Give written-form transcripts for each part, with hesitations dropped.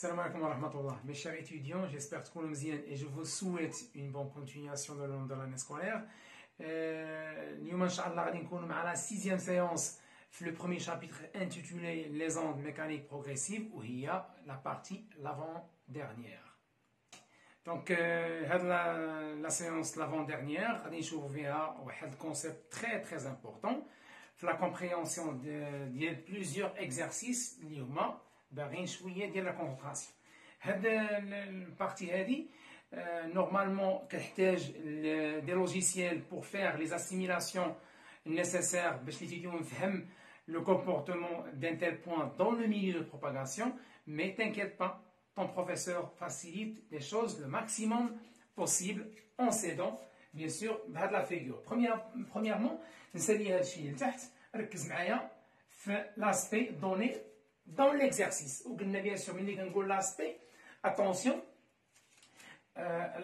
Salam alaikum wa rahmatullah. Mes chers étudiants, j'espère que vous allez bien et je vous souhaite une bonne continuation de l'année scolaire. اليوم إن شاء الله غادي نكونوا مع la sixième séance في le premier chapitre intitulé Les ondes mécaniques progressives وهي la partie l'avant-dernière. Donc la séance l'avant-dernière غادي نشوفوا فيها واحد concept très important في la compréhension de plusieurs exercices اللي هما باغيين شويه ديال لا كونسونطراسيون. هاد البارتي هادي normalement كتحتاج des logiciels pour faire les assimilations nécessaires باش l'étudiant يفهم le comportement d'un tel point dans le milieu de propagation, mais t'inquiète pas, ton professeur facilite les choses le maximum possible en s'aidant bien sûr بهاد la figure. Premièrement نسالي هاد الشيء لتحت، ركز معايا في l'aspect donné dans l'exercice. وقلنا bien sûr ملي كنقول l'aspect attention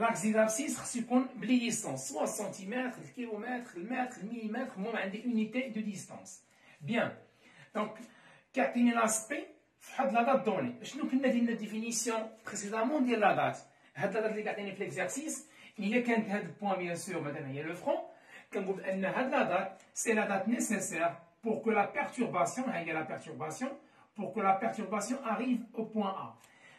l'axe d'abscisse خص يكون بلي ديستونس سواء السنتيمتر الكيلومتر المتر المليمتر، المهم عندي unité de distance. Bien. Donc كيعطيني لاسبي في واحد لا دات دوني. شنو كنا درنا ديفينيسيون بريسيدامون ديال لا دات؟ هاد لا دات اللي كيعطيني في ليكزارسيس الا كانت هاد البوان بيان سور مثلا هي لو فرون، كنقول بان هاد لا دات سي لا دات نيسيسير pour que la perturbation ها هي لا perturbation pour que la perturbation arrive au point A.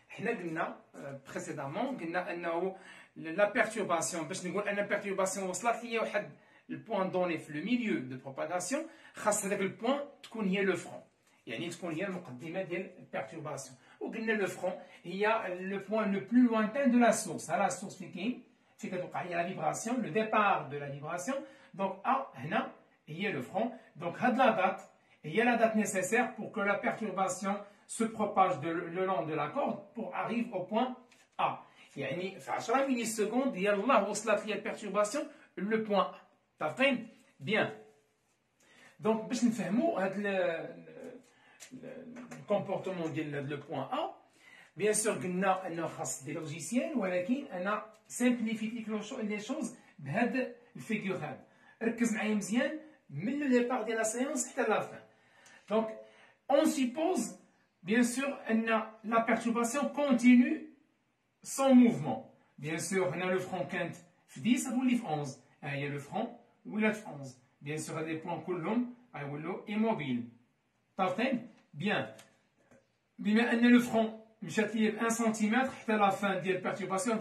حنا قلنا بريسيدامون قلنا انه لا perturbation باش نقول ان perturbation وصلت ليا واحد البوان دوني في لو ميليو دو بروباغاسيون، خاص هذاك البوان تكون هي لو فرون، يعني تكون هي المقدمه ديال البيرتورباسيون. وقلنا لو فرون هي لو بوان لو بلو لوانتان دو لا سورس، ها لا سورس فين كاين فين كتوقع هي لا فيبراسيون، لو ديبار دو لا فيبراسيون. دونك هنا هي لو فرون. دونك هاد لا دات هي la date nécessaire pour que la perturbation se propage le long de la corde pour arriver au point A. يعني في 10 ملي سكوند يلاه وصلت لي البيرتورباسيون لو بوان A. متفقين؟ بيان. دونك باش نفهموا هذا الكومبورتمون ديال لو بوان A، بيان سور قلنا انه خاص دي لوجيسيال، ولكن انا سامبليفيت ليك لي شوز بهذا الفيغور هذا. ركز معايا مزيان من لو ديبار ديال لا سيونس حتى لا فان. Donc, on suppose, bien sûr, la perturbation continue sans mouvement. Bien sûr, on a le front quinte في 10 غتولي في 11. ها هي le front ولات في 11. Bien sûr, هاد لي بوان كلهم غيولوا immobile. طافتين؟ Bien. بما ان لو فرون مشات ليا ب 1 سنتيمتر حتى لا فان ديال البيرتورباسيون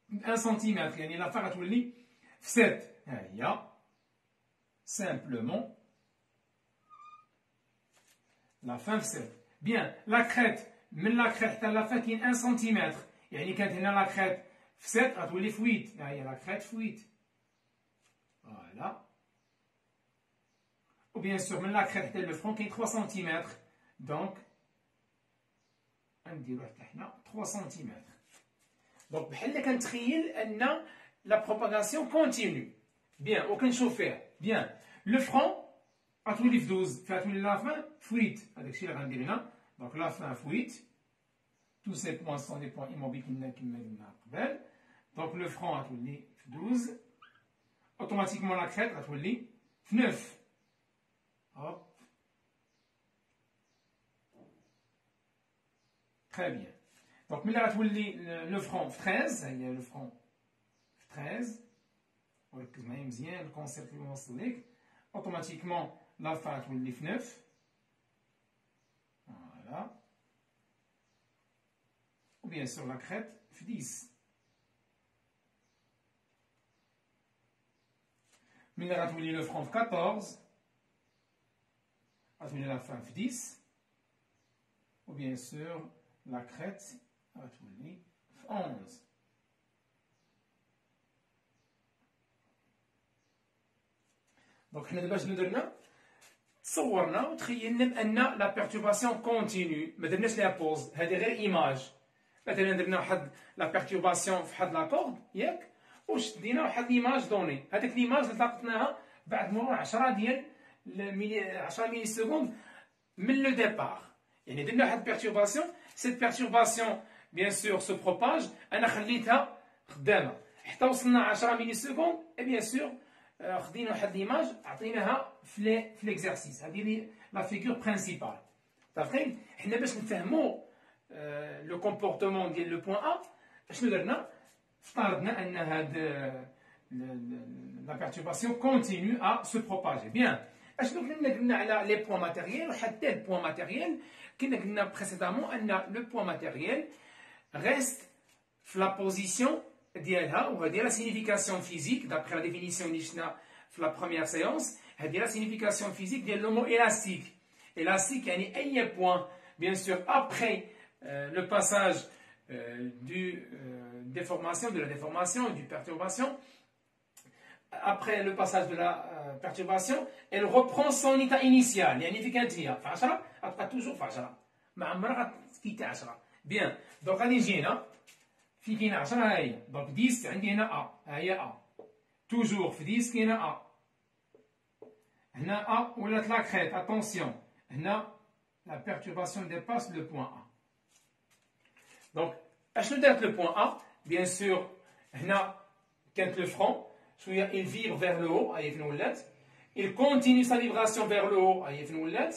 1 سنتيمتر، يعني لا فان غتولي في 7. ها هي simplement la fin في 7. Bien, la crête من la crête حتى la fin كاين 1 سنتيمتر، يعني كانت هنا لا crête في 7 غتولي في 8. ها هي لا crête في 8. فوالا. و بيان سور من لا crête حتى لو فرون كاين 3 سنتيمتر، دونك غنديرو حتى حنا 3 سنتيمتر. دونك بحال كنتخيل ان لا بروباغاسيون كونتينيو. بيان، وكنشوف فيها. بيان، لو فرون غتولي في 12، غتولي لا فان في 8. هذاك الشيء اللي غندير هنا. دونك لا فان في 8. تو سي بوان سون دي بوان ايموبيل كما قلنا قبل. دونك لو فرون غتولي في 12. اوتوماتيكمون لا كريت غتولي في 9. هوب. تري بيان. دونك ملي غتولي لو فرون في 13، هي لو فرون في 13. وركز معايا مزيان الكونسيبت اللي نوصل ليك. اوتوماتيكمون la fin تولي في 9. Voilà. Ou bien sûr la crête في 10. ملي غتولي لو فرون في 14 غتولي la fin في 10. Ou bien sûr la crête غتولي في 11. دونك حنا دابا شنو درنا؟ تصورنا وتخيلنا بان لا بيرتورباسيون كونتينيو، ما درناش ليها بوز، هذه غير ايماج. مثلا درنا واحد لا بيرتورباسيون في واحد لاكورد ياك، وشدينا واحد ليماج دوني، هذيك ليماج لقطناها بعد مرور 10 ديال 10 ملي سكوند من لو ديبار. يعني درنا واحد بيرتورباسيون، سيت بيرتورباسيون بيان سور سو بروباج، انا خليتها خدامه حتى وصلنا 10 ملي سكوند، اي بيان سور خدينا واحد ليماج عطيناها في ليكزارسيس. هذه لا فيغور برينسيبال. متفقين؟ حنا باش نفهموا le comportement ديال le point A. شنو درنا؟ افترضنا ان هاد la perturbation continue à se propager. Bien. اشنو كنا قلنا على les points matériels وحتى le point matériel كنا قلنا précédemment ان le point matériel reste في la position ديالها وهذه la signification physique d'après la définition اللي شفنا في la première séance. هذه la signification physique ديال le mot élastique. Élastique يعني اي point bien sûr après le passage de la déformation, du perturbation, après le passage de la perturbation, elle reprend son état initial. يعني في كانت هي في 10 غتبقى توجور في 10 ما عمرها غتكيتي 10. بيان دونك غادي نجي هنا في كاينه 10 ها هي دونك 10 عندي هنا ا ها هي ا توجور في 10 كاينه ا هنا ا ولات لا كريت اتونسيون هنا la perturbation dépasse le point A. Donc اشنو دارت le point A? Bien sûr هنا كانت le front شويه il vibre vers le haut هاهي فين ولات il continue sa vibration vers le haut هاهي فين ولات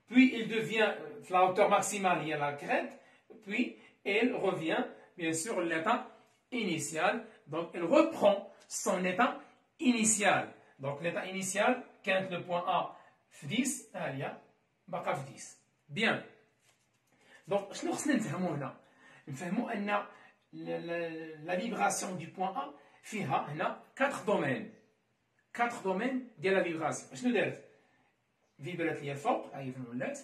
puis il devient في la hauteur maximale هي la crête puis elle revient bien sûr l'état initial donc elle reprend son état initial donc l'état initial كانت le point A في 10 ها هي باقا في 10 bien donc شنو خصنا نفهمو هنا نفهمو ان la vibration du point A فيها هنا 4 domaines ديال la vibration. شنو دارت؟ فيبرات ليا الفوق هاهي فين ولات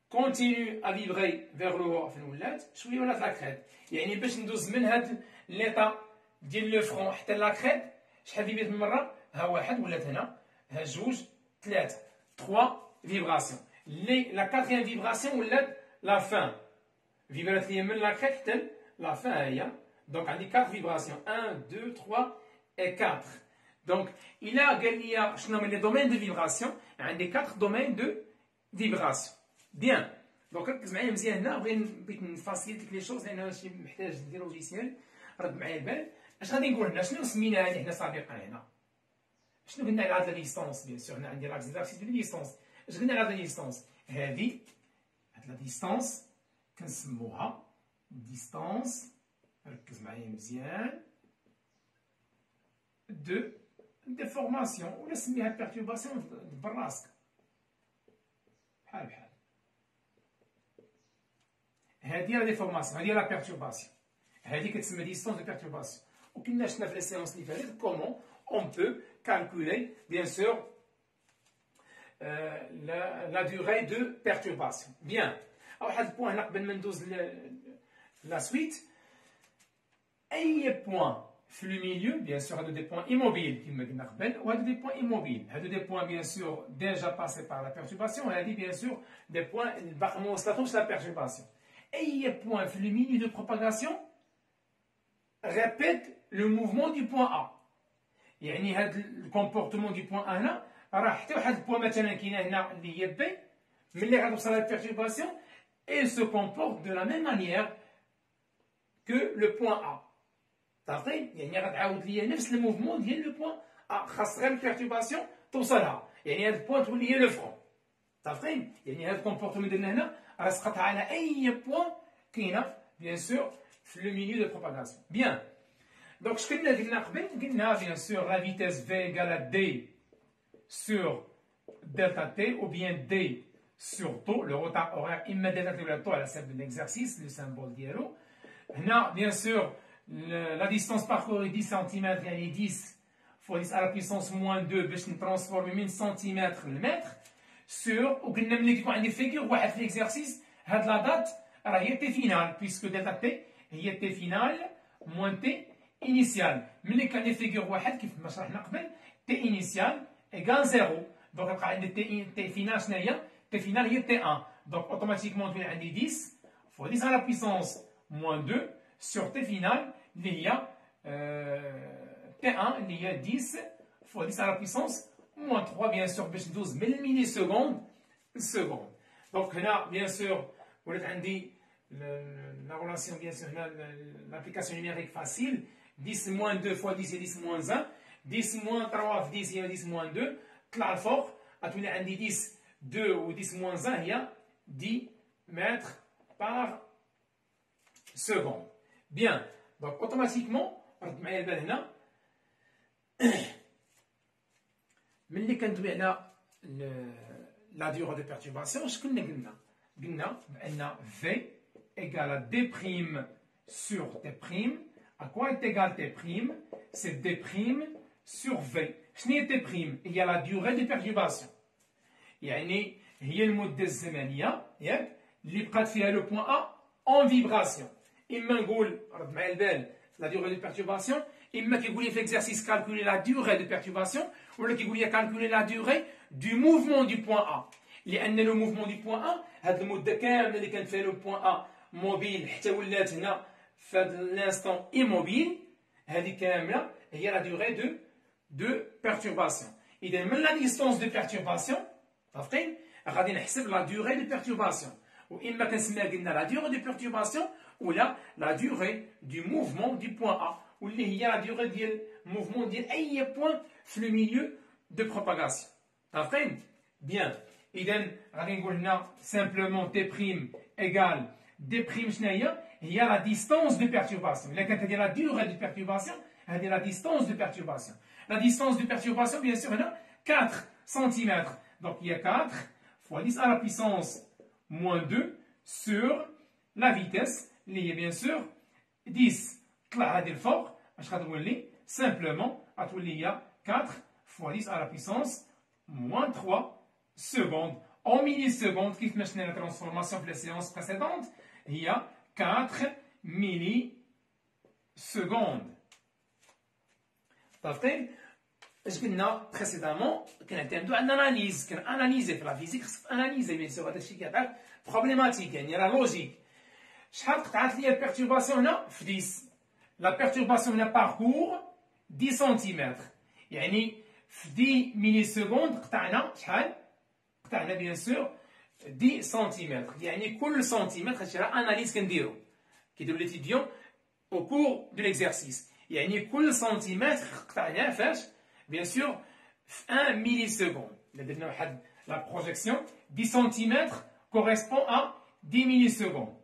continue à vibrer vers le haut فين ولات شويه ولات لا كريت يعني باش ندوز من هاد ليطا ديال لو فرون حتى لا كريت شحال فيبرات من مره ها واحد ولات هنا ها جوج ثلاثه 3 فيبراسيون la quatrième vibration ولات la fin فيبرات ليا من لا كريت حتى la fin هي donc عندي 4 vibrations 1 2 3 et 4 donc il a gagné شنو هما les domaines de vibration عندي 4 domaines de vibration bien donc ركز معايا مزيان هنا بغيت نفاسيليتيك لي شوز لان هادشي محتاج ندير لوجيسيال رد معايا البال اش غادي نقول هنا شنو سمينا هذه حنا سابقا هنا شنو قلنا على هاد لا ديستونس بيان سور هنا عندي لاكسيس دو ديستونس اش قلنا على هاد لا ديستونس هاد لا ديستونس كنسموها ديستونس ركز معايا مزيان دو ديفورماسيون ولا سميها بيرتورباسيون براسك بحال هادي لا ديفورماسيون هادي لا بيرتورباسيون هادي كتسمى ديستونس دو بيرتورباسيون وكنا شفنا في لي سيونس اللي فاتت كومون اون بو كالكولي بيان سور la durée de perturbation. Bien. Alors, un point, la suite. أي point في le milieu, bien sûr, هادو des points immobiles كما قلنا قبل وهادو des points immobiles. هادو des points bien sûr déjà passés par la perturbation وهادي bien sûr des points باقي ما وصلتهمش la perturbation. أي point في le milieu de propagation répète le mouvement du point A. يعني هاد الكومبورتمون du point A هنا راه حتى واحد البوان مثلا كاينه هنا اللي هي بي ملي غتوصل لا perturbation elle se comporte de la même manière que le point A. صافي يعني غتعاود ليا نفس الموفمون ديال لو بوان خاص غير البيرتورباسيون توصلها يعني هاد البوان تولي هي لو فرون صافي يعني هاد الكومبورتمون ديالنا هنا راه سقطها على اي بوان كاينه بيان سور في لو ميليو دو بروباغاسيون بيان دونك اش كنا قلنا قبل قلنا بيان سور لا فيتيس في ايكال دي سور دلتا تي او بيان دي سور طو لو روتار اورير اما دلتا تي ولا طو على حسب ليكزارسيس لو سامبول ديالو هنا بيان سور la distance parcourue 10 cm يعني 10 fois 10 à la puissance moins 2 باش نترانسفورمي من سنتيمتر لمتر سور وقلنا ملي كيكون عندي فيكور واحد في ليكزارسيس هاد لا دات راه هي تي فينال بيسكو دلتا تي هي تي فينال موان تي انيسيال ملي كان عندي فيكور واحد كيف ما شرحنا قبل تي انيسيال ايكال 0 دونك يبقى عندي تي فينال شنو هي تي فينال هي تي 1 دونك اوتوماتيكمون تولي عندي 10 fois 10 à la puissance moins 2 sur T final, il y a T1, il y a 10 fois 10 à la puissance moins 3, bien sûr, 12 millisecondes. Donc, là, bien sûr, vous avez la relation, bien sûr, l'application numérique facile 10 moins 2 fois 10 et 10 moins 1, 10 moins 3 fois 10 et 10 moins 2, clair fort, à tous les 10, 2 ou 10 moins 1, il y a 10 mètres par secondes. Bien, donc automatiquement, رد معايا البال هنا ملي كندوي على la durée de perturbation, اش كنا قلنا؟ قلنا بأن V égale à D' sur T'. À quoi est égal T'? C'est D' sur V. شنو هي T'؟ هي la durée de perturbation. يعني هي المدة الزمنية ياك اللي بقات فيها لو بوان A en vibration. إما نقول رد معايا البال la durée de perturbation، إما كيقول لي في l'exercice calculer la durée de perturbation، ولا كيقول لي calculer la durée du mouvement du point A. لأن لو موفمون دو بوان A هاد المدة كاملة اللي كانت فيها لو بوان A موبيل حتى ولات هنا في هاد الانستون ايموبيل، هذه كاملة هي لا دوغي دو بيرتورباسيون. إذا من لا ديستونس دو بيرتورباسيون متفقين غادي نحسب لا دوغي دو بيرتورباسيون، وإما كنسميها قلنا لا دوغي دو بيرتورباسيون ولا لا دوغي دو موفمون دو بوان A، واللي هي لا دوغي ديال موفمون ديال أي بوان في لو ميليو دو بروباغاسيون. متفقين؟ بيان. إذا غادي نقول هنا سامبلومون تي بريم إيكال دي بريم شنو هي؟ هي لا ديستونس دو بيرتورباسيون. إلا كانت هذه لا دوغي دو بيرتورباسيون هذه لا ديستونس دو بيرتورباسيون. لا ديستونس دو بيرتورباسيون بيان سور هنا 4 سنتيمتر، دونك هي 4 fois 10 à la puissance moins 2 sur la vitesse اللي هي بيان سور 10. طلع هذه الفوق اش غتولي؟ سامبلومون غتولي هي 4 fois 10 à la puissance moins 3 secondes en millisecondes. كيف ما شفنا لا ترانسفورماسيون في لا سيونس بريسيدونت هي 4 millisecondes. متفقين؟ اش قلنا بريسيدامون؟ كنعتمدوا على الاناليز، كناناليزي في لا فيزيك خصك اناليزي بيان سور. هذا الشيء كيعطيك بروبليماتيك يعني راه لوجيك. شحال قطعت لي البيرتورباسيون هنا؟ في 10. لا بيرتورباسيون هنا باركور 10 سنتيمتر، يعني في 10 مليسكوند قطعنا شحال؟ قطعنا بيان سور 10 سنتيمتر، يعني كل سنتيمتر هادشي راه اناليز كنديرو كيديرو ليتيديون او كور دو ليكزارسيس، يعني كل سنتيمتر قطعناه فاش؟ بيان سور في 1 مليسكوند. إلا درنا واحد لا بروجيكسيون 10 سنتيمتر كوريسبون ا 10 مليسكوند.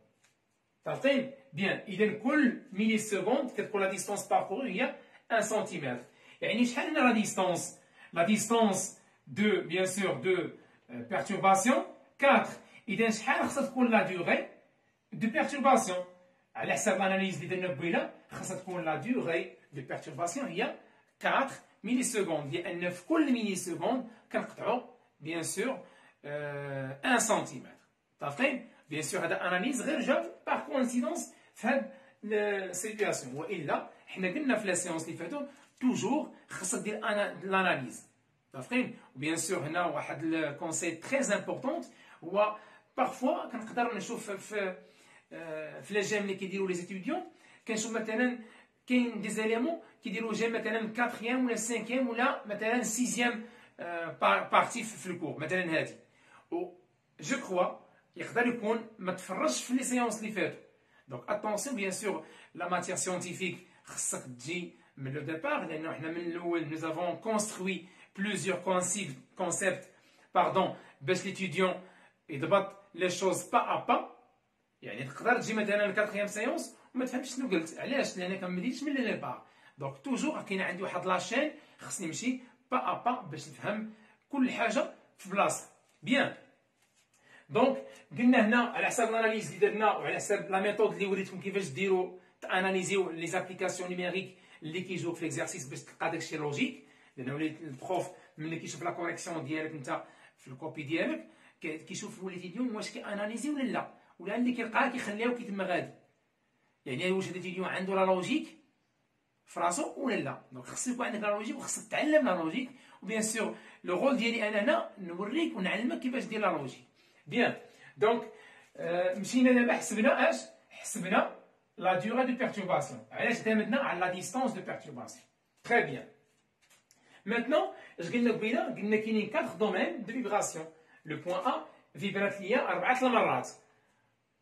متفقين؟ بيان. إذا كل مليسكوند كتكون لا ديستونس باركورو هي 1 سنتيمتر، يعني شحال هنا لا ديستونس؟ لا ديستونس دو بيان سور دو perturbation 4. إذا شحال خصها تكون لا دوغي دو بيرتورباسيون؟ على حساب الاناليز اللي درنا قبيله خصها تكون لا دوغي دو بيرتورباسيون هي 4 مليسكوند، لأن في كل مليسكوند كنقطعو بيان سور 1 سنتيمتر. متفقين؟ بيان سور هذا اناليز غير جاب باغ كوانسيدونس في هاد السيتياسيون، والا حنا قلنا في لا سيونس اللي فاتو توجور خصك دير لاناليز. متفقين؟ وبيان سور هنا واحد الكونسي تري امبورطون هو بارفوا كنقدر نشوف في لا جام اللي كيديروا لي ستوديون، كنشوف مثلا كاين دي زاليمون كيديروا جام مثلا 4 ولا 5 ولا مثلا 6 بارتي في الكور مثلا هادي، و جو كخوا يقدر يكون ما تفرجش في لي سيونس اللي فاتوا. دونك اتونسيون بيان سور لا ماتيير سيونتيفيك خصك تجي من لو ديبار، لانه حنا من الاول نو افون كونستروي plusieurs concepts باش ليتيديون يضبط لي شوز با ا با. يعني تقدر تجي مثلا الكاتريام سيونس وما تفهمش شنو قلت، علاش؟ لان ما بديتش من لي بار. دونك توجور كاين عندي واحد لاشين خصني نمشي با ا با باش نفهم كل حاجه في بلاصه. بيان. دونك قلنا هنا على حساب الاناليز اللي درنا وعلى حساب لا ميثود اللي وريتكم كيفاش ديروا تاناليزيو لي زابليكاسيون نيميريك اللي كيجيو في ليكزارسيس باش تلقى داكشي لوجيك، لأن وليت البروف ملي كيشوف لا كوريكسيون ديالك انت في الكوبي ديالك كيشوف ليتيديون واش كياناليزي ولا لا، ولا اللي كيلقاه كيخليها وكيتم غادي، يعني واش ليتيديون عنده لا لوجيك في راسو ولا لا. دونك خصك يكون عندك لا لوجيك وخصك تعلم لا لوجيك، وبيان سور لو رول ديالي انا هنا نوريك ونعلمك كيفاش دير لا لوجيك. بيان. دونك مشينا دابا حسبنا اش؟ حسبنا لا دوغي دو بيرتورباسيون. علاش اعتمدنا على لا ديستونس دو بيرتورباسيون؟ تري بيان. Maintenant, je قلنا كاينين 4 دومين دو فيبراسيون. لو بوان ا فيبرات ليا 4 المرات،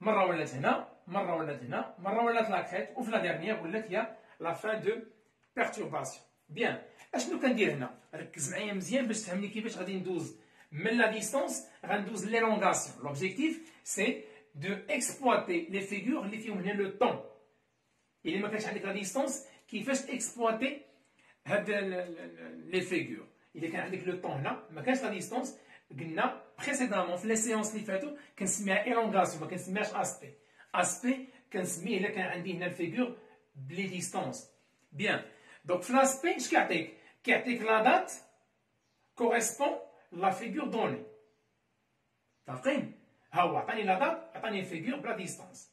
مره ولات هنا، مره ولات هنا، مره ولات لاكريت، وفي لا ديرنيير ولات هي لا فان دو بيرتورباسيون. بيان. اشنو كندير هنا؟ ركز معايا مزيان باش تفهمني كيفاش غادي ندوز من لا ديستونس غندوز ليلونغاسيون. لوبجيكتيف سي d'exploiter les figures اللي فيهم هنا le temps. إلا ما كانش عندك la distance كيفاش exploiter هاد les figures. إذا كان عندك le temps هنا ما كانش la distance قلنا précédemment في les séances اللي فاتوا كنسميها élongation ما كنسميهاش aspect. aspect كنسميه إلا كان عندي هنا الفيغور بلي ديستونس. بيان دونك في لاسبي اش كيعطيك؟ كيعطيك لا دات كوريسبون لا فيغور دوني. متفقين؟ ها هو عطاني لا دات عطاني الفيغور بلا ديستونس.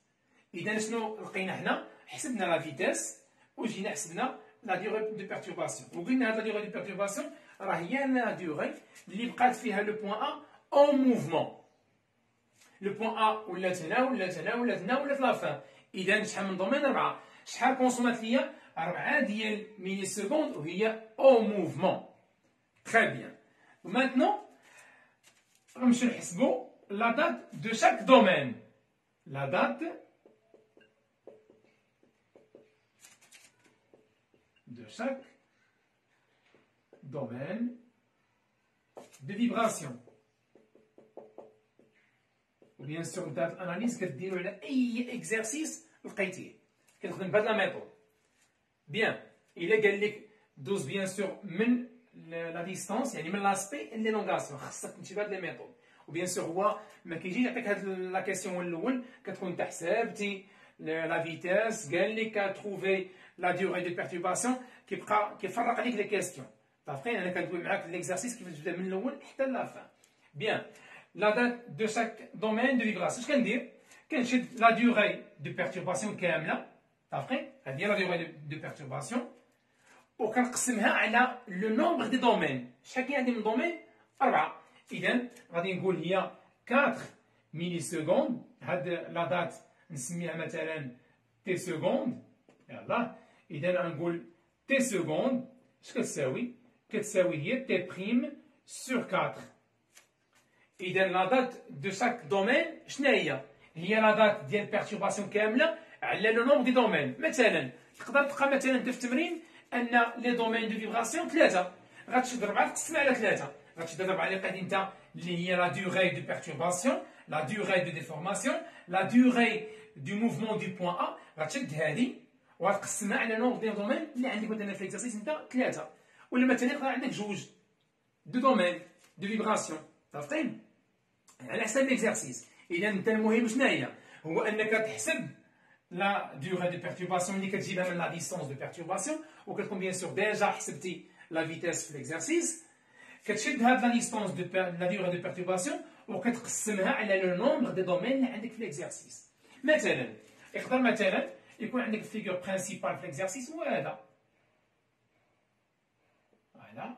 اذا شنو لقينا هنا؟ حسبنا لا فيتيس وجينا حسبنا لا ديغي دو بيرتورباسيون وقلنا هاد لا ديغي دو بيرتورباسيون راه هي لا ديغي اللي بقات فيها لو بوان ا اون موفمون. لو بوان ا ولات هنا ولات هنا ولات هنا ولات لافان. اذا شحال من دومين؟ 4. شحال كونسومات ليا؟ 4 ديال ميلي سكوند وهي او موفمون. تري بيان. ومانتنون غنمشيو نحسبو لا دات دو شاك دومين. لا دات de chaque domaine de vibration. Ou bien sûr, date analyse كديروا على أي exercice لقيتيه. كنخدم بهاد لا ميثود. بيان. إلا قال لك دوز بيان سور من لا ديستونس يعني من لاسبي ليلونغاسيون خاصك تمشي بهاد لي ميثود. وبيان سور هو ما كيجيش يعطيك هاد لا كيسيون الأول كتكون أنت حسبتي لا فيتاس قال لك تروفي لا ديغي دو بيرتورباسيون كيبقى كيفرق عليك لي كيستيون. متفقين؟ انا كندوي معاك ليكزارسيس كيفاش تبدا من الاول حتى لافان. بيان لا دات دو شاك دومين دو فيبراسيون اش كندير؟ كنشد لا ديغي دو بيرتورباسيون كامله. متفقين؟ هذه هي لا ديغي دو بيرتورباسيون وكنقسمها على لو نومبر دي دومين. شحال كاين عندي من دومين؟ 4. اذا غادي نقول هي 4 ميلي سكوند. هاد لا دات نسميها مثلا تي سكوند. يلا اذا غنقول تي سكوند اش كتساوي؟ كتساوي هي تي بريم سور 4. اذا لا دات دو شاك دومين شنو هي؟ هي لا دات ديال بيرتورباسيون كامله على لو نومبر دي دومين. مثلا تقدر تلقى مثلا انت في التمرين ان لي دومين دو فيبراسيون 3 غتشد 4 تقسم على 3 غتشد 4 اللي لقيتي انت اللي هي لا ديغي دو بيرتورباسيون لا ديغي دو ديفورماسيون لا ديغي دو موفمون دو بوان ا غتشد هذه وغتقسمها على نومبر دي دومين اللي عندك مثلا في ليكزارسيس انت 3 ولا مثلا يقدر عندك جوج دو دومين دو فيبراسيون. متفقين؟ على حسب ليكزارسيس. اذا انت المهم شنو هي؟ هو انك تحسب لا ديغي دو بيرتورباسيون اللي كتجيبها من لا ديستونس دو بيرتورباسيون وكتكون بيان سور ديجا حسبتي لا فيتاس في ليكزارسيس. كتشد هاد لا ديستونس دو لا ديغي دو بيرتورباسيون وكتقسمها على لو نومبر دي دومين اللي عندك في ليكزارسيس. مثلا يقدر مثلا يكون عندك الفيغور برينسيبال في ليكزارسيس هو هذا. فوالا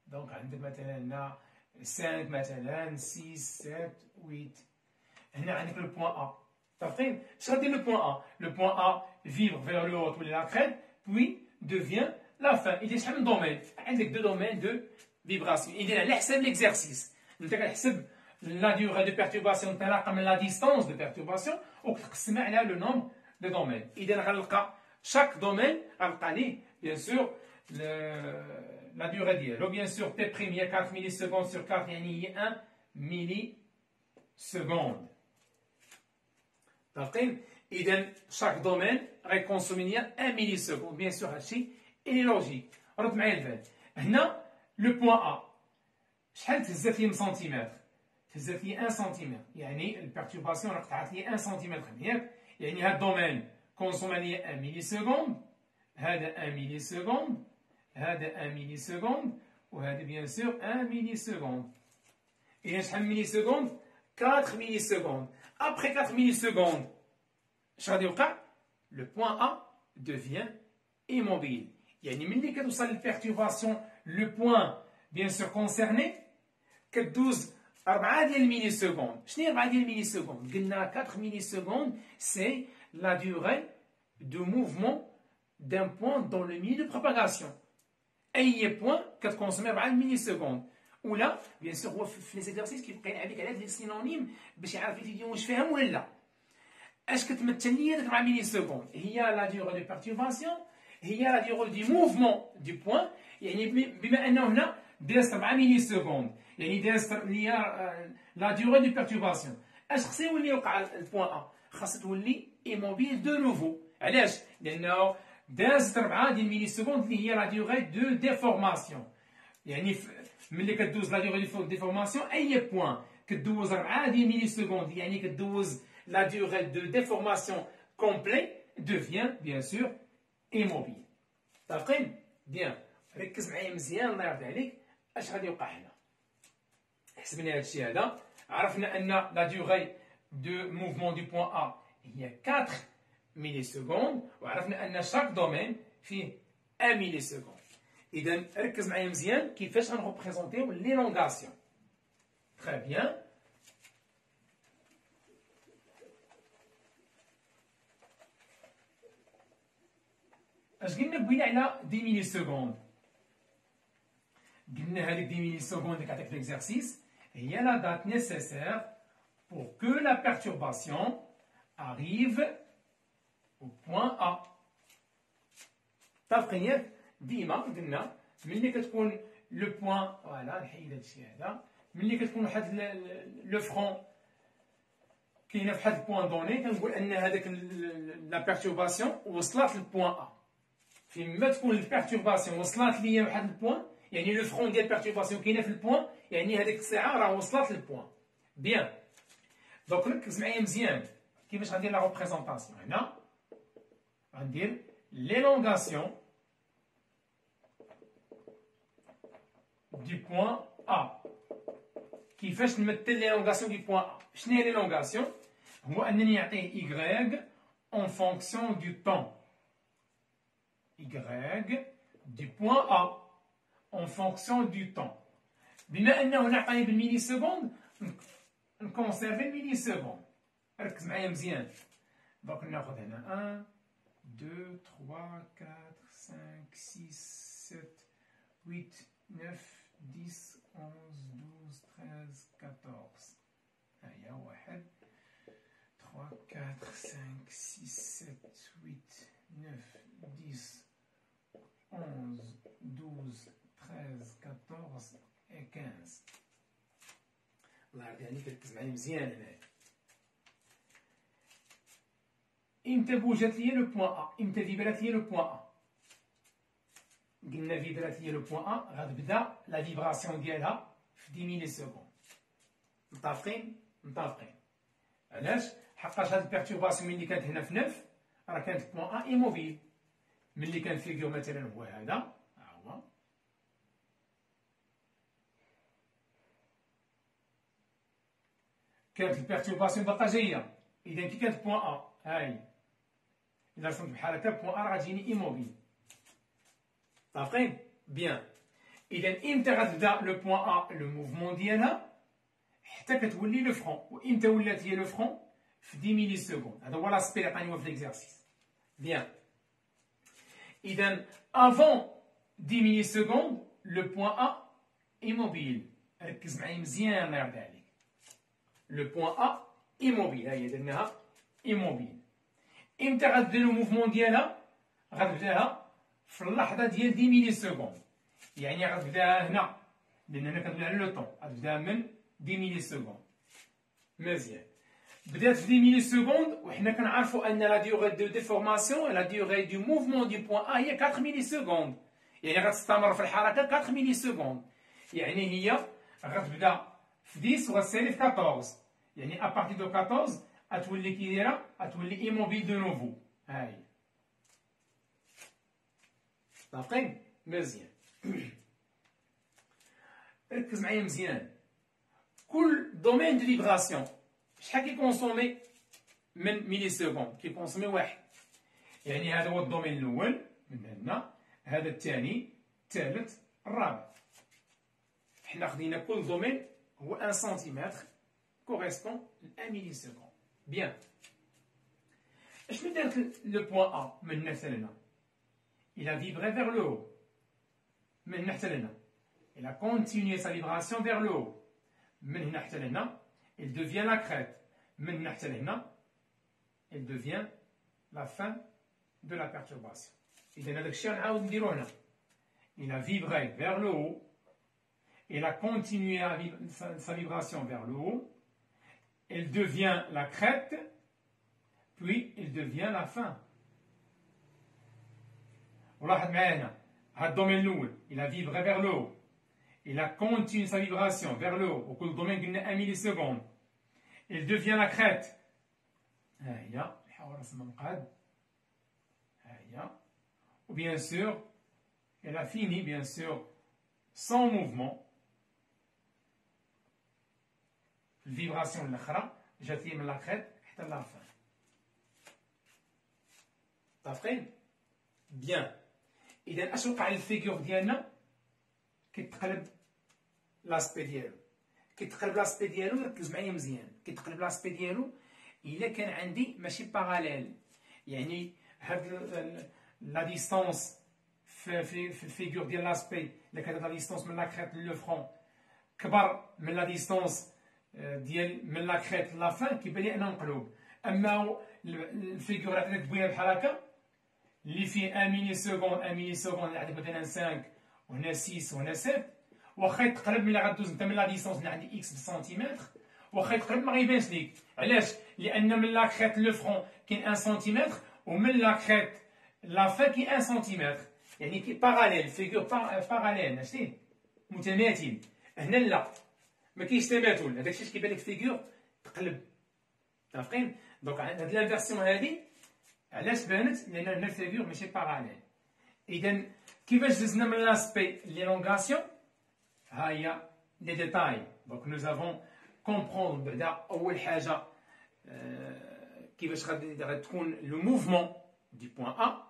دونك عندك مثلا هنا 5 مثلا 6 7 8. هنا عندك لو بوان ا. متفقين؟ اش غادير لو بوان ا؟ لو بوان ا فيبر فيغ لو هو تولي لا كريد بوي devient la fin. إذا شحال من دومين؟ عندك 2 دومين دو فيبراسيون. إذا على حسب ليكزارسيس انت كتحسب لا ديغي دو بيرتورباسيون تناقم من لا ديستونس دو بيرتورباسيون وكتقسمها على لو نومبر دو دومين. إذا غنلقى شاك دومين غنلقى ليه بيان سور لا ديغي ديالو. بيان سور تي بريم هي 4 ميلي سكوند سور 4 يعني هي 1 ميلي سكوند. متفقين؟ إذا شاك دومين غيكونسومي ليا 1 ميلي سكوند. بيان سور هادشي إلي لوجيك. رد معايا البال. هنا لو بوان ا شحال تهزات لي من سنتيمتر؟ تهزات لي 1 سنتيمتر يعني البيرتورباسيون راه قطعت لي 1 سنتيمتر ياك؟ يعني هاد الدومين كونسوما لي 1 ميلي سكوند هذا 1 ميلي سكوند هذا 1 ميلي سكوند وهذا بيان سور 1 ميلي سكوند. إذا شحال ميلي سكوند؟ 4 ميلي سكوند. أبخي 4 ميلي سكوند اش غادي يوقع؟ لو بوان ا devient immobile. يعني ملي كتوصل للبيرتورباسيون لو بوان بيان سور كونسيرني كدوز 4 ديال الميلي سكوند. شنو هي 4 ديال الميلي سكوند؟ قلنا 4 ميلي سكوند سي لا ديغي دو موفمون دان بوان دون لو ميلي دو بروباغاسيون. اي بوان كتكونسومي 4 ميلي سكوند. ولا بيان سور هو في لي زيكزارسيس كيبقى يلعب لك على هاد لي سينونيم باش يعرف الفيديو واش فاهم ولا لا. اش كتمثل لي هذيك 4 ميلي سكوند؟ هي لا ديغي دو بيرتورباسيون هي لا ديغي دو موفمون دو بوان. يعني بما انه هنا دازت 4 ميلي سكوند يعني دازت ليا لا ديغي دو بيرتورباسيون اش خصو يولي يوقع البوان ا؟ خاص تولي ايموبيل دو نوفو. علاش؟ لانه دازت 4 ديال ميلي سكوند اللي هي لا ديوغي دو ديفورماسيون. يعني ملي كدوز لا ديوغي دو ديفورماسيون اي بوان كدوز 4 ديال ميلي سكوند، يعني كدوز لا ديوغي دو ديفورماسيون كومبلي devient bien sûr immobile. متفقين؟ بيان. ركز معايا مزيان الله يرضي عليك اش غادي يوقع هنا. حسبنا هذا الشيء هذا، عرفنا ان لا ديوغي دو موفمون دو بوان ا هي 4 ميلي سكوند، وعرفنا ان شاك دومين فيه 1 ميلي سكوند. اذا ركز معايا مزيان كيفاش غنريبريزونتيو ليلونغاسيون. تري بيان. اش قلنا قبيله على 10 ميلي سكوند؟ قلنا هذيك 10 ميلي سكوند اللي كعطيك في ليكزارسيس هي لا دات nécessaire pour que la perturbation arrive au point A. متفقين ياك؟ ديما قلنا ملي كتكون لو بوان، فوالا نحيد هذا الشيء هذا، ملي كتكون واحد لو فرون كاينه في واحد البوان دوني كنقول ان هذاك لا بيرتورباسيون وصلت للبوان ا. فيما تكون البيرتورباسيون وصلت ليا لواحد البوان، يعني لو فرون ديال البيرتورباسيون كاينه في البوان، يعني هذيك الساعه راه وصلت للبوان. بيان. دونك ركز معايا مزيان كيفاش غندير لا ريبريزونطاسيون. هنا غندير ليلونغاسيون دو بوان ا. كيفاش نمثل ليلونغاسيون دو بوان ا؟ شنو هي ليلونغاسيون؟ هو انني نعطيه y en fonction du temps. y du point A en fonction du temps. بما انه نعطيني بالميلي سكوند نكونسيرفي الميلي سكوند. ركز معايا مزيان. دونك ناخذ هنا 1 2 3 4 5 6 7 8 9 10 11 12 13 14. هيا 1 3 4 5 6 7 8 9 10 11 12 13 14 et 15. الله يرضي عليك ركز معايا مزيان هنايا. امتى بوجات ليا لو بوان ا؟ امتى فيبرات ليا لو بوان ا؟ قلنا فيبرات ليا لو بوان ا غتبدا لا فيبراسيون ديالها في 10 ميلي سكوند. متفقين؟ متفقين. علاش؟ حقاش هاد البيرتورباسيون ملي كانت هنا في 9 راه كانت بوان ا ايموبيل. ملي كان فيغور مثلا هو هذا، ها هو كانت البيرتورباسيون باقا جايه. اذا كي كانت بوان ا هاي الا رسمت بحال هكا بوان ا راه غتجيني ايموبيل. متفقين؟ بيان. اذا امتى غتبدا لو بوان ا لو موفمون ديالها؟ حتى كتولي لو فرون. وامتى ولات هي لو فرون؟ في 10 ميلي سكوند. هذا هو لاسبي اللي عطاني هو في ليكزارسيس. بيان. إذا avant 10 ميلي سكوند لو بوان ا ايموبيل. ركز معايا مزيان الله يرضي عليك. لو بوان ا ايموبيل، هاهي درناها ايموبيل. امتى غتبدا لو موفمون ديالها؟ غتبداها في اللحظه ديال 10 ميلي سكوند، يعني غتبداها هنا لان هنا كندوي على لو طون، غتبداها من 10 ميلي سكوند. مزيان. بدات في 10 ميلي سكوند وحنا كنعرفوا ان لا ديوغي دو ديفورماسيون لا ديوغي دو موفمون دو بوان ا هي 4 ميلي سكوند، يعني غتستمر في الحركه 4 ميلي سكوند، يعني هي غتبدا في 10 وغتسالي في 14، يعني ابارتي دو 14 غتولي كي دايره؟ غتولي ايموبيل دو نوفو. هاهي. متفقين؟ مزيان. ركز معايا مزيان. كل دومين دو فيبراسيون شحال كيكونسومي من ميلي سكوند؟ كيكونسومي 1. يعني هذا هو الدومين الاول من هنا، هذا الثاني، الثالث، الرابع. حنا خدينا كل دومين هو 1 سنتيمتر كوريسبون ل 1 ميلي سكوند. بيان. اشنو دارت لو بوان ا من هنا حتى لهنا؟ il a vibré vers le haut. من هنا حتى لهنا. il a continué sa vibration vers le haut. من هنا حتى لهنا il devient la crête. من هنا حتى لهنا il devient la fin de la perturbation. إذا هذاك الشيء غنعاود نديرو هنا. il a vibré vers le haut. il a continué sa vibration vers le haut. il devient la crête, puis il devient la fin. ولاحظ معايا هذا الدومين الاول il a vibré vers le haut, il a continué sa vibration vers le haut, وكل دومين قلنا 1 milliseconde, il devient la crête. ها هي نحاول نرسم المقعد. ها هي. Ou bien sûr elle a fini bien sûr sans mouvement. الفيبراسيون الاخرى جات لي من لا كريت حتى لا فان. متفقين؟ بيان. اذا اش وقع للفيغور ديالنا؟ كيتقلب لاسبي ديالو. كيتقلب لاسبي ديالو، ركز معايا مزيان. كيتقلب لاسبي ديالو الا كان عندي ماشي باراليل، يعني هاد لا ديستونس في الفيغور ديال لاسبي، الا كانت لا ديستونس من لا كريت لو فرون كبر من لا ديستونس ديال من لا كريت لا فان، كيبان لي انه مقلوب. اما الفيغور عطيتك بويه بحال هكا اللي فيه 1 ميلي سكوند 1 ميلي سكوند، اللي عندك مثلا 5 وهنا 6 وهنا 7، واخا يتقلب ملي غدوز انت من لا ديستونس اللي عندي اكس بالسنتيمتر، واخا يتقلب ما غيبانش ليك. علاش؟ لان من لا كريت لو فرون كاين 1 سنتيمتر، ومن لا كريت لا فان كاين 1 سنتيمتر، يعني كي باراليل، فيغور باراليل، ماشي متماثل. هنا لا، ما كاينش تماثل، هذاك الشيء كيبان لك فيغور تقلب. متفقين؟ دونك هاد لافيرسيون هادي علاش بانت؟ لان هنا الفيغور ماشي باراليل. اذا كيفاش دزنا من لاسبي ليلونغاسيون؟ ها هي لي ديتاي. دونك نو افون كومبروندر بعدا اول حاجه كيفاش غتكون لو موفمون دي بوين ا.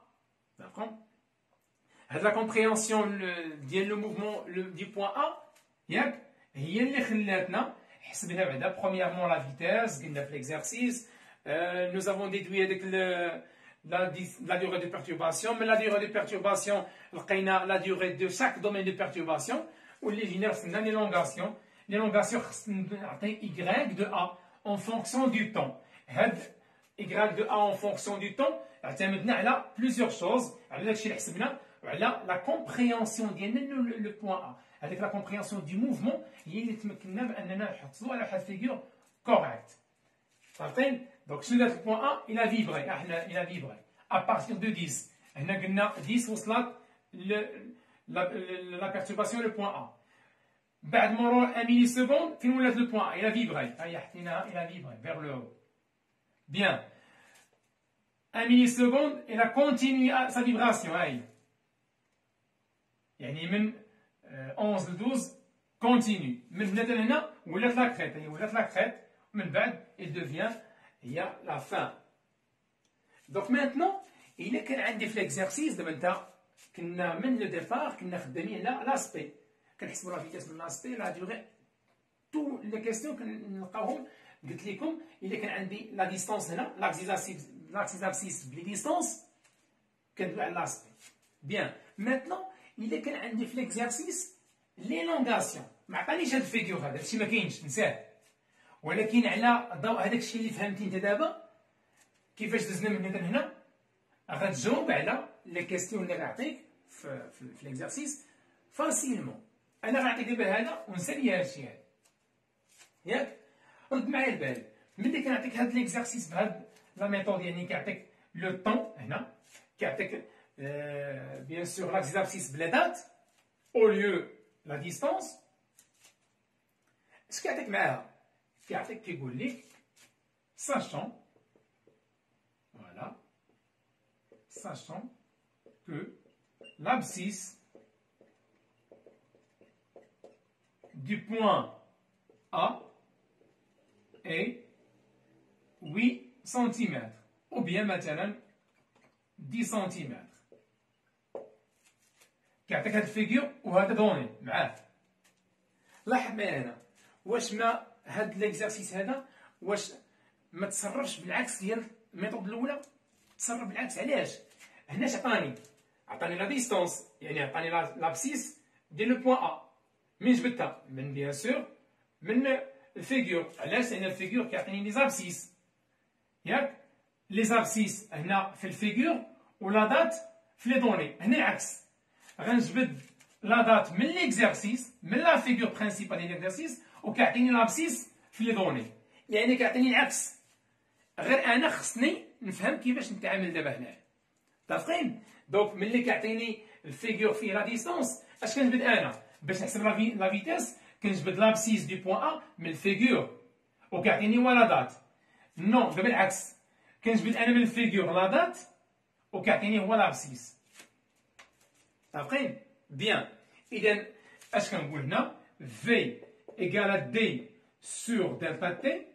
داكوغ؟ هاد لا كومبريهنسيون ديال لو موفمون دي بوين ا ياك هي اللي خلاتنا حسبنا بعدا برومييرمون لا فيتاس، قلنا في ليكزارسيس نو افون ديدوي هذيك la durée de perturbation. من la durée de perturbation لقينا la durée de chaque domaine de perturbation، واللي جينا رسمنا l'élongation. L'élongation خصنا نعطي y de a en fonction du temps. هاد y de a en fonction du temps اعتمدنا على plusieurs choses، على داكشي اللي حسبنا وعلى la compréhension ديالنا لو بوين a. هذيك لا كومبريهنسيون دي موفمون هي اللي تمكننا باننا نحصلوا على واحد فيغور كوريكت. فهمتين؟ دونك شنو دات البوين ا؟ il a vibré. احنا il a vibré à partir de 10. هنا قلنا 10 وصلت لا بيرتورباسيون لو بوين ا. بعد مرور 1 ميلي سكوند فين ولات لو بوين ا؟ il a vibré. هيا حطيناها il a vibré vers le haut. Bien. 1 ميلي سكوند il a continué sa vibration. هاي يعني من 11 ل 12 كونتينيو. من هنا لهنا ولات لا كريت، هي ولات لا كريت، ومن بعد il devient هي لا فان. دونك مانتنون الا كان عندي في ليكزارسيس دابا انت كنا من لو ديبار كنا خدامين على لاسبي، كنحسبوا لا فيتاس من لاسبي لا ديغي تو لي كيستيون كنلقاوهم. قلت لكم الا كان عندي لا ديستونس هنا لاكسيس ابسيس بلي ديستونس كندوي على لاسبي. بيان. مانتنون الا كان عندي في ليكزارسيس ليلونغاسيون، ما عطانيش هاد الفيغور هذا، هادشي ما كاينش، نساه. ولكن على ضوء هذاك الشيء اللي فهمتي انت دابا كيفاش دزنا من هنا لهنا، غتجاوب على لي كيستيون اللي غنعطيك في ليكزارسيس فاسيلمون. انا غنعطيك دابا هذا ونسالي هادشي هذا، ياك؟ رد معايا البال. ملي كنعطيك هاد ليكزارسيس بهاد لا ميثود، يعني كيعطيك لو طون هنا، كيعطيك بيان سور لاكزارسيس بلا دات او ليو لا ديستونس، اش كيعطيك معاها؟ كيعطيك كيقول لك sachant voilà sachant que l'abscisse du point A est 8 cm ou bien مثلا 10 cm. كيعطيك هاد الفيغور وهذا دوني معاه. لاحظ معايا هنا واش ما هاد ليكزارسيس هذا واش ما تصرفش بالعكس ديال الميثود الاولى؟ تصرف بالعكس. علاش؟ هنا عطاني لا ديستونس، يعني عطاني لابسيس ديال لو بوين ا. من جبدتها؟ من بيان سور من الفيغور. علاش؟ لان الفيغور كيعطيني لي زابسيس، ياك؟ لي زابسيس هنا في الفيغور ولا دات في لي دوني. هنا العكس، غنجبد لا دات من ليكزارسيس، من لا فيغور برينسيبال ديال ليكزارسيس، وكيعطيني لابسيس في لي دوني. يعني كيعطيني العكس. غير انا خصني نفهم كيفاش نتعامل دابا هنا. متفقين؟ دونك ملي كيعطيني الفيغور فيه لا ديستونس، اش كنجبد انا باش نحسب لا فيتيس؟ كنجبد لابسيس دو بوان ا من الفيغور وكيعطيني هو لا دات. نو، دابا العكس، كنجبد انا من الفيغور لا دات وكيعطيني هو لابسيس. متفقين؟ بيان. اذا اش كنقول هنا؟ في ايكال دي سور دلتا تي،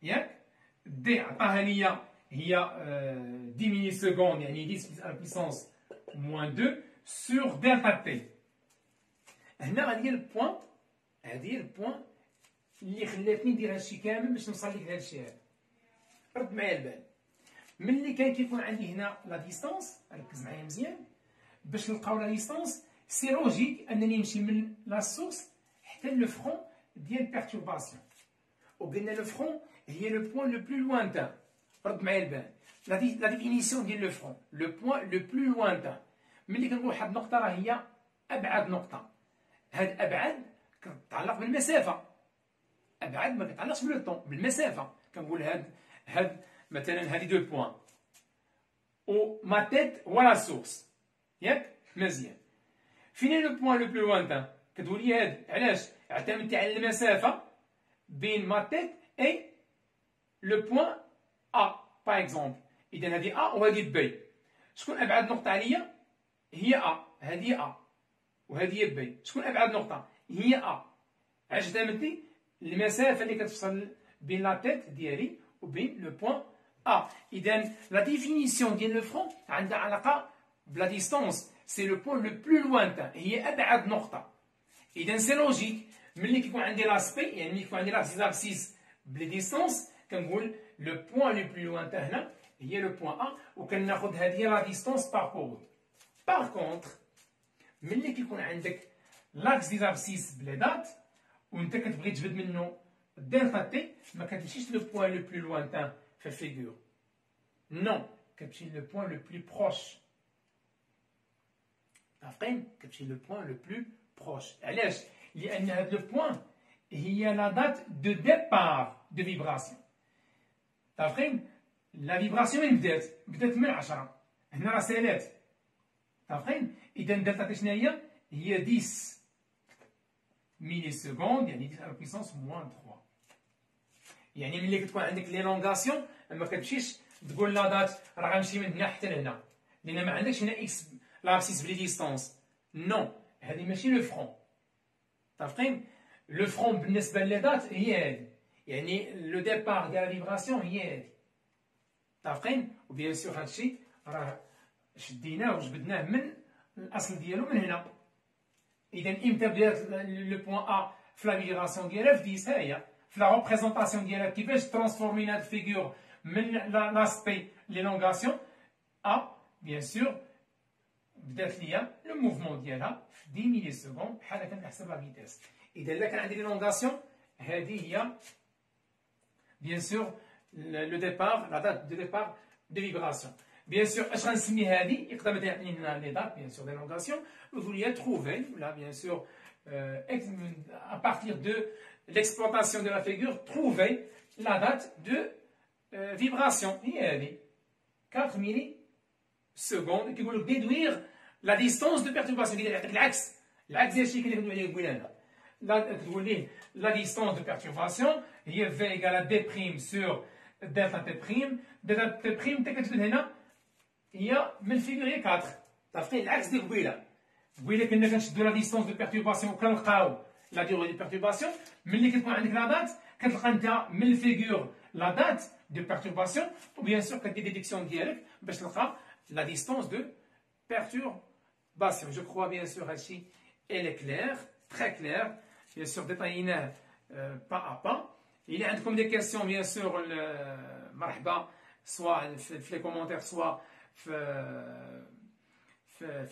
ياك؟ دي عطاها ليا هي 10 ملي سكوند، يعني 10 على بويسونس موان 2 سور دلتا تي. هنا غادي هي البوان، هادي هي البوان اللي خلاتني ندير هادشي كامل باش نوصل لك لهادشي هذا. رد معايا البال، ملي كيكون عندي هنا لا ديستونس، ركز معايا مزيان باش نلقاو لا ديستونس. سي لوجيك انني نمشي من لا سورس حتى لو فرون ديال بيرتورباسيون، وقلنا لو فرون هي لو بوان لو بلو لوانتان. رد معايا البال، لا ديفينيسيون ديال لو فرون لو بوان لو بلو لوانتان. ملي كنقول واحد النقطه راه هي ابعد نقطه، هاد ابعد كتتعلق بالمسافه، ابعد ما كتعلقش بلو طون، بالمسافه. كنقول هاد مثلا هادي دو بوان و ما تيت هو لا سورس، ياك؟ مزيان. فين لو بوان لو بلو لوانتان؟ كتقول لي هاد علاش؟ اعتمدتي على المسافه بين ما تيت اي لو بوان ا باغ اكزومبل. اذا هادي ا وهادي بي، شكون ابعد نقطه عليا؟ هي ا، هادي ا وهادي هي بي. شكون ابعد نقطه؟ هي ا. علاش اعتمدتي؟ المسافه اللي كتفصل بين لا تيت ديالي وبين لو بوان ا. اذا لا ديفينيسيون ديال لو فرون عندها علاقه بلا ديستونس، سي لو بوان لو بلو لوانتان، هي ابعد نقطه. اذا سي لوجيك ملي كيكون عندي لاسبي، يعني ملي كيكون عندي لابسيس بلي ديستونس، كنقول لو بوان لو بلو لوانتان هنا هي لو بوان ا، وكناخذ هذه لا ديستونس باركورو. باغ كونطخ ملي كيكون عندك لاكس دي لابسيس بلا دات وانت كتبغي تجبد منه دلتا تي، ما كتمشيش لو بوان لو بلو لوانتان في الفيغور، نو، كتمشي لو بوان لو بلو بروش. متفقين؟ كتمشي لو بوان لو بلو بروش. علاش؟ لان هاد لو بوان هي لا دات دو ديبار دو فيبراسيون. متفقين؟ لا فيبراسيون من بدات من 10، هنا راه سالات. متفقين؟ اذا دلتا تي شنو هي؟ هي 10 ملي سكوند، يعني 10 على بويسونس موان 3. يعني ملي كتكون عندك ليلونغاسيون ما كتمشيش تقول لا دات راه غنمشي من هنا حتى لهنا، لان ما عندكش هنا اكس لابسيس بلي ديستونس. نو، هذه ماشي لو فرون. متفقين؟ لو فرون بالنسبه لي دات هي هذه، يعني لو ديبار ديال لا فيبراسيون هي هذه. متفقين؟ وبيان سور هادشي راه شديناه وجبدناه من الاصل ديالو من هنا. اذا امتى بدات لو بوان ا في لا فيبراسيون ديالها؟ في 10. ها هي في لا ريبريزونطاسيون ديالها كيفاش ترانسفورمينا هاد الفيغور من لاسبي ليلونغاسيون ا. بيان سور بدات ليا لو موفمون ديالها في 10 ملي سكوند بحال هكا كنحسب لا فيتيس. اذا الا كان عندي ليلونغاسيون هذه هي بيان سور لو ديبار، لا دات دو ديبار دو فيبراسيون. بيان سور اش غنسمي هذه؟ يقدر يعطيني لنا لي دات بيان سور دي لونغاسيون، ويقول لي trouver ولا بيان سور à partir de l'exploitation de la figure trouver la date de vibration. هي هذه 4 ملي سكوند. كيقول لك déduire la distance de perturbation، كيدير يعطيك العكس ديال الشيء اللي كندوي عليه قبيله هنا. كتقول ليه la distance de perturbation هي v égale d prime sur delta t prime. delta t prime انت كتجبد هنا هي من الفيغور هي 4. متفقين؟ العكس ديال قبيله كنا كنشدو لا ديستونس دو بيرتورباسيون وكنلقاو لا ديغوري دو بيرتورباسيون. ملي كتكون عندك لا دات كتلقى انت من الفيغور لا دات دو بيرتورباسيون، وبيان سور كدير ديديكسيون ديالك باش تلقى لا ديستونس دو perturbation. Je crois bien sûr هادشي elle est claire, très claire. Bien sûr détaillinاه pas à pas. Il y a عندكم des questions bien sûr مرحبا، سواء في les commentaires سواء في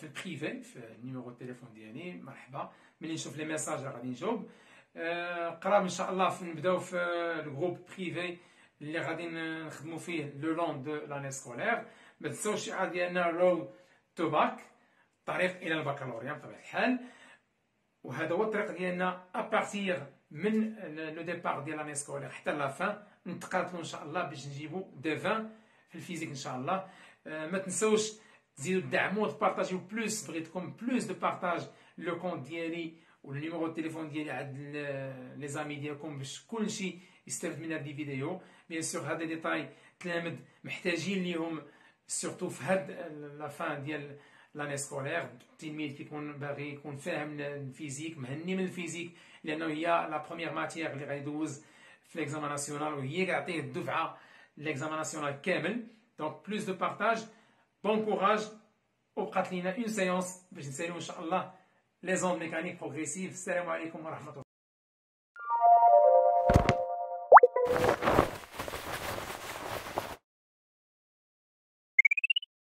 البريفي في النيميرو التليفون ديالي. مرحبا، ملي نشوف لي ميساج غادي نجاوب. قراب ان شاء الله نبداو في الجروب بريفي اللي غادي نخدموا فيه لو لون دو لاني سكولير. ما تنساوش الشعار ديالنا رود تو باك، الطريق الى البكالوريا بطبيعه الحال. وهذا هو الطريق ديالنا ابارتيغ من لو ديبار ديال لاني سكولير حتى لا فان نتقاتلوا ان شاء الله باش نجيبوا دي 20 في الفيزيك ان شاء الله. ما تنسوش تزيدوا تدعموا وتبارطاجيو بلوس، بغيتكم بلوس دو بارطاج لو كونت ديالي والنيميرو التليفون ديالي عند لي زامي ديالكم باش كلشي يستافد من هذه الفيديو. بيان سور هذا ديتاي تلامذ محتاجين ليهم سورتو في هاد لا فان ديال لاني سكولير. التلميذ كيكون باغي يكون فاهم الفيزيك مهني من الفيزيك لانه هي لا بروميير ماتيير اللي غيدوز في ليكزامان ناسيونال وهي كيعطيه الدفعه ليكزامان ناسيونال كامل. دونك بلوس دو بارطاج، بون كوراج، وبقات لينا اون سيونس باش نساليو ان شاء الله لي زوند ميكانيك بروغريسيف. السلام عليكم ورحمه الله.